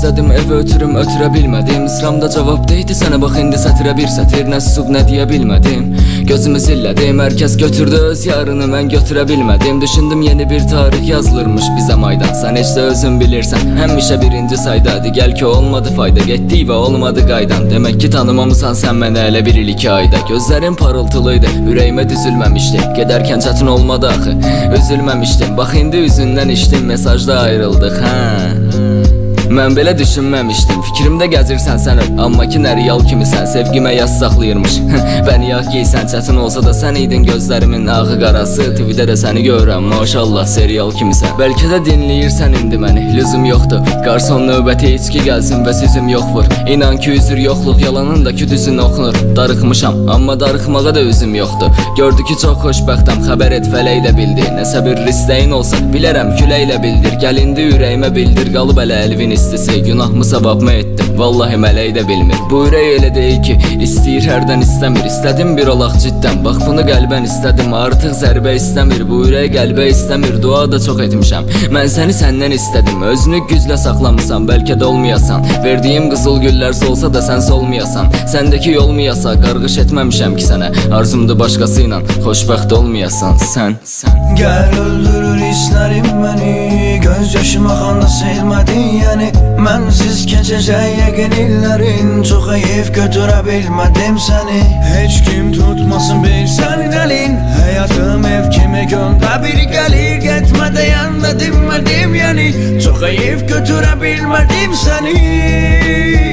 istədim evə ötürüm, ötürə bilmədim. İslamda cavab deydi sənə, bax indi sətirə bir sətir. Nə susub nə deyə bilmədim, gözümü zillədim. Hər kəs götürdü öz yarını, mən götürə bilmədim. Düşündüm yeni bir tarix yazılırmış bizə maydan. Sən heç də özün bilirsən, həmişə birinci saydadı. Gəl ki olmadı fayda, getdik və olmadı qaydan. Demək ki tanımamısan sən mənə elə bir il 2 ayda. Gözlərim parıltılıydı, ürəyimə düzülməmişdi. Gedərkən çətin olmadı axı, üzülməmişdim. Bax indi üzündən içdim, mesajda ayrıldıq, hə. Mən belə düşünməmişdim, fikrimdə gəzirsən sən öl. Amma ki nəriyal kimisən, sevgimə yaz saxlayırmış. Bəni yağ giysən, çətin olsa da sən idin gözlərimin ağı qarası. TV'də də səni görürəm, maşallah serial kimisən. Bəlkə də dinləyirsən indi məni, lüzum yoxdur. Qarson növbəti içki gəlsin və sizim yox vur. İnan ki üzür yoxluq, yalanın da ki düzün oxunur. Darıxmışam, amma darıxmağa da üzüm yoxdur. Gördü ki çox xoşbəxtəm, xəbər et fələk də bildi. Nəsə bir risteyin olsa, bilərəm küləklə bildir. Gəl indi ürəyimə bildir, qalıb ələ əlvin istəsə, günahmı savabmı etdim, vallahi mələk də bilmir. Bu ürək elə deyil ki, istəyir hərdən istəmir. İstədim bir olaq ciddən, bax bunu qəlbən istədim. Artıq zərbə istəmir, bu ürək qəlbə istəmir. Dua da çox etmişəm, mən səni səndən istədim. Özünü güclə saxlamısan, bəlkə də olmayasan. Verdiyim qızıl güllər solsa da sən solmayasan. Səndəki olmayasa, qarğış etməmişəm ki sənə. Arzumdu başqası ilə, xoşbəxt olmayasan sən. Gəl öldürür hisslərim məni, göz yaşım axanda silmədin yəni. Mənsiz keçəcək yəqin illərin, çox heyif götürə bilmədim səni. Heç kim tutmasın bir sənin əlin, həyatım ev kimi göndə bir gəlir. Getmə deyən də dinmədim yəni, çox heyif götürə bilmədim səni.